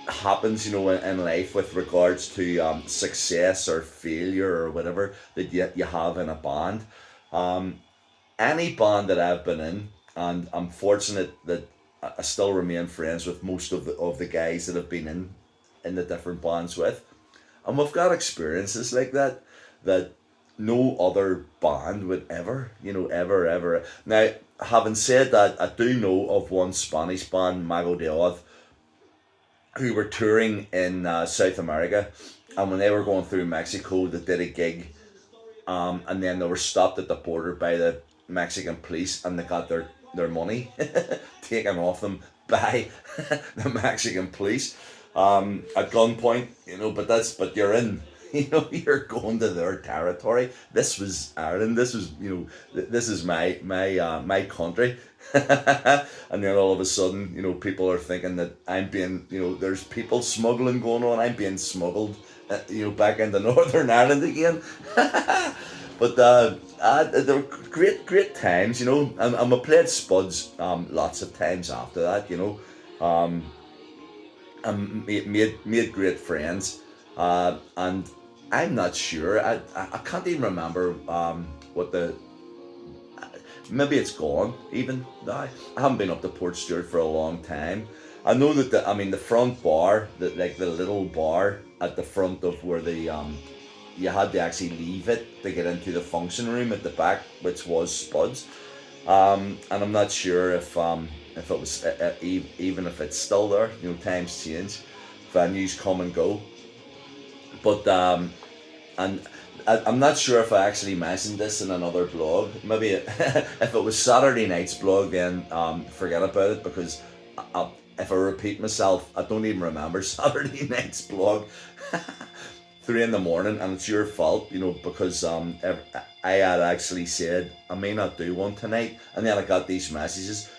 happens, in life with regards to success or failure or whatever that you have in a band. Um, any band that I've been in, and I'm fortunate that I still remain friends with most of the guys that have been in the different bands with, and we've got experiences like that that no other band would ever, ever. Now, having said that, I do know of one Spanish band, Mago de Oz, who were touring in South America, and when they were going through Mexico, they did a gig, and then they were stopped at the border by the Mexican police, and they got their money taken off them by the Mexican police at gunpoint. But you're in. You're going to their territory. This was Ireland. This was this is my country. And then all of a sudden, people are thinking that I'm being, there's people smuggling going on. I'm being smuggled, back into Northern Ireland again. But they were great times, and we played Spuds lots of times after that, and made great friends. And I'm not sure. I can't even remember what the maybe it's gone even now. I haven't been up to Port Stewart for a long time. I know that the front bar, the little bar at the front of where the you had to actually leave it to get into the function room at the back, which was Spuds. And I'm not sure if it was even if it's still there. Times change, venues come and go. But and I'm not sure if I actually mentioned this in another blog. Maybe if it was Saturday night's blog, then forget about it, because if I repeat myself, I don't even remember Saturday night's blog. 3 in the morning, and it's your fault, because I had actually said I may not do one tonight, and then I got these messages.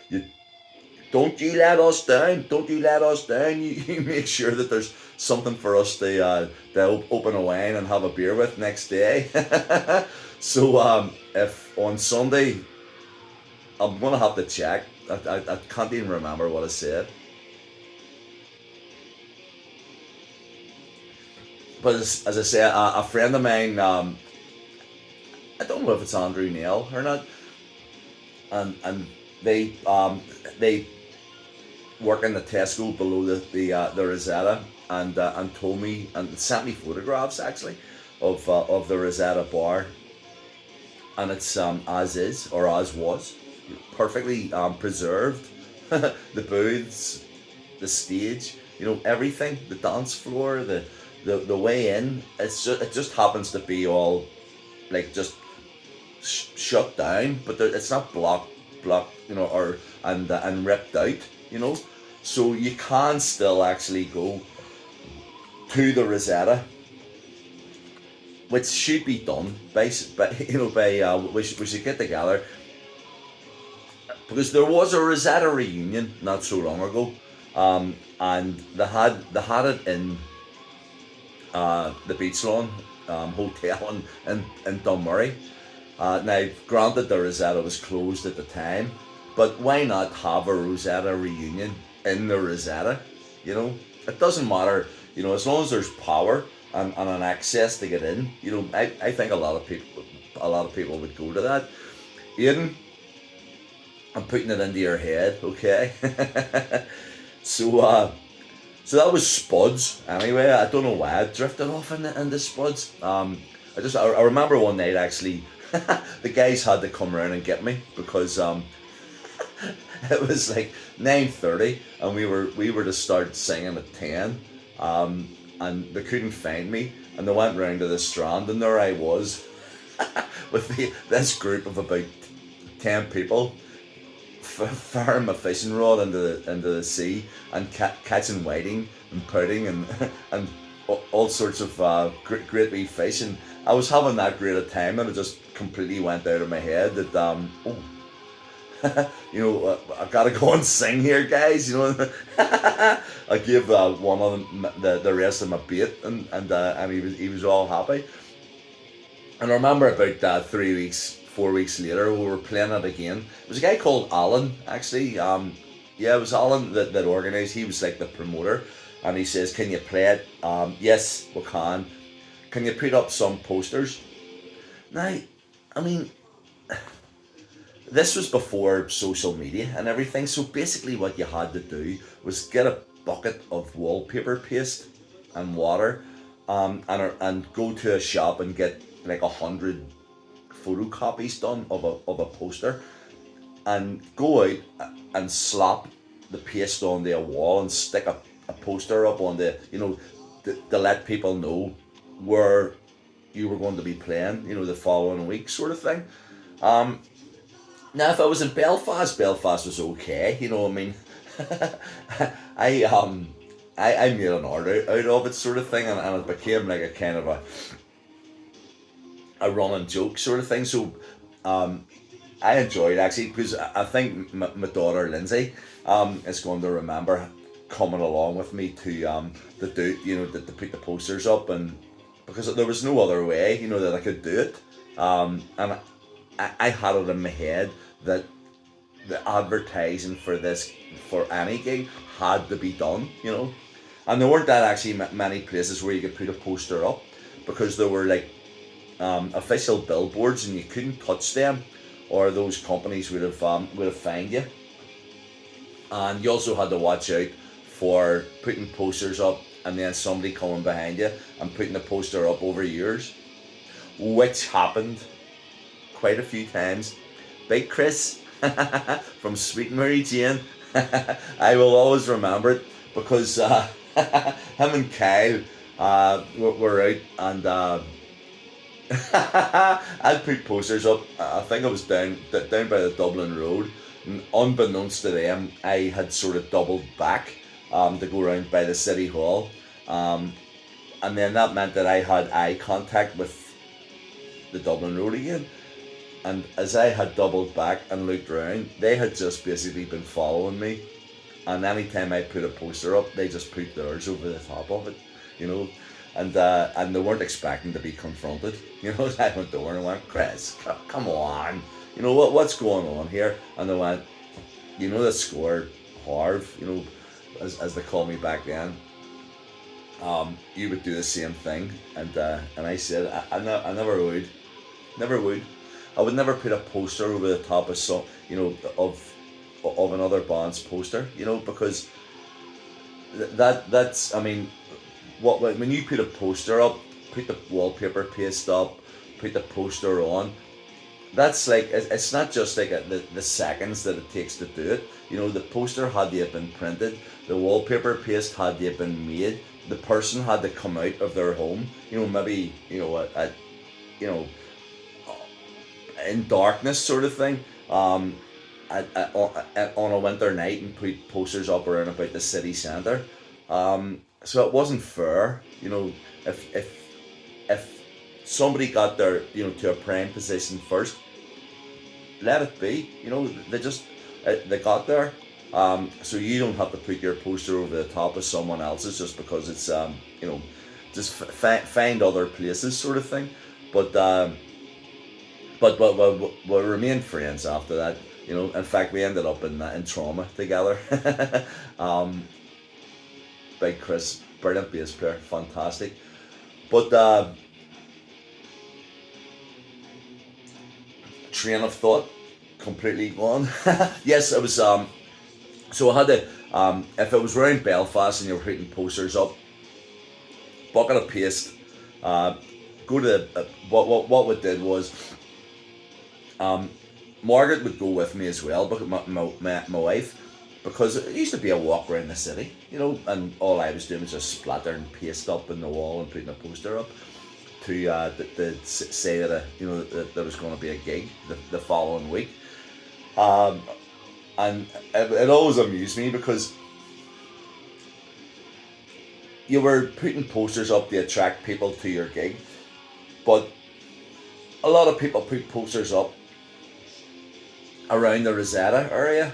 Don't you let us down. Don't you let us down. You make sure that there's something for us to open a wine and have a beer with next day. So if on Sunday, I'm going to have to check. I can't even remember what I said. But as I say, a friend of mine, I don't know if it's Andrew Neil or not, and they work in the Tesco below the Rosetta, and told me and sent me photographs actually of the Rosetta bar, and it's as is, or as was, perfectly preserved. The booths, the stage, everything, the dance floor, the way in. It just happens to be all like just shut down, but it's not blocked, or and ripped out, you know. So you can still actually go to the Rosetta, which should be done by we should get together, because there was a Rosetta reunion not so long ago, and they had it in the Beach Lawn Hotel in Dunmurray. Now, granted, the Rosetta was closed at the time, but why not have a Rosetta reunion in the Rosetta? It doesn't matter, as long as there's power and an access to get in. I think a lot of people would go to that. Ian, I'm putting it into your head, okay? So, so that was Spuds. Anyway, I don't know why I drifted off into Spuds. I remember one night actually, the guys had to come around and get me, because it was like 9:30, and we were to start singing at 10, and they couldn't find me, and they went round to the Strand, and there I was with this group of about 10 people, firing my fishing rod into the sea, and catching whiting and pouting, and and all sorts of great wee fish, and I was having that great a time, and it just completely went out of my head that I gotta go and sing here, guys. I gave one of them the rest of my bait, and he was all happy. And I remember about 3 weeks, 4 weeks later, we were playing it again. It was a guy called Alan, actually. Yeah, it was Alan that organised. He was like the promoter, and he says, "Can you play it?" Yes, we can. Can you put up some posters? Now, I mean, this was before social media and everything. So basically, what you had to do was get a bucket of wallpaper paste and water, and go to a shop and get like 100 photocopies done of a poster, and go out and slap the paste onto a wall and stick a poster up on the, to let people know where you were going to be playing, the following week, sort of thing. Um, Now, if I was in Belfast, Belfast was okay. I mean, I I made an art out of it, sort of thing, and it became like a kind of a running joke, sort of thing. So, um, I enjoyed, actually, because I think my daughter Lindsay is going to remember coming along with me to do, to put the posters up, and because there was no other way, that I could do it. And I had it in my head that the advertising for this, for any gig, had to be done, and there weren't that actually many places where you could put a poster up, because there were like official billboards and you couldn't touch them, or those companies would have fined you. And you also had to watch out for putting posters up and then somebody coming behind you and putting the poster up over yours, which happened quite a few times. Big Chris from Sweet Mary Jane, I will always remember it, because him and Kyle were out, and I'd put posters up. I think I was down by the Dublin Road, and unbeknownst to them, I had sort of doubled back to go around by the City Hall, um, and then that meant that I had eye contact with the Dublin Road again. And as I had doubled back and looked around, they had just basically been following me. And anytime I put a poster up, they just put theirs over the top of it, you know. And they weren't expecting to be confronted. I went over and went, "Chris, come on, what's going on here?" And they went, "The score, Harv, as they called me back then. You would do the same thing." And I said, I never would, never would. I would never put a poster over the top of of another band's poster, because that's, I mean, when you put a poster up, put the wallpaper paste up, put the poster on. That's like, it's not just like the seconds that it takes to do it. The poster had to have been printed, the wallpaper paste had to have been made, the person had to come out of their home, maybe, you know, in darkness, sort of thing, on a winter night, and put posters up around about the city centre. So it wasn't fair, if somebody got there, to a prime position first, let it be. They just they got there. So you don't have to put your poster over the top of someone else's just because it's just find other places, sort of thing. But we remained friends after that. In fact, we ended up in trauma together. um, Big Chris, brilliant bass player, fantastic. But train of thought completely gone. Yes, it was. So I had to. If it was around Belfast and you were putting posters up, bucket of paste. Go to what we did was. Margaret would go with me as well, but my wife, because it used to be a walk around the city, and all I was doing was just splattering paste up in the wall and putting a poster up to say that that there was going to be a gig the following week, and it always amused me because you were putting posters up to attract people to your gig, but a lot of people put posters up around the Rosetta area,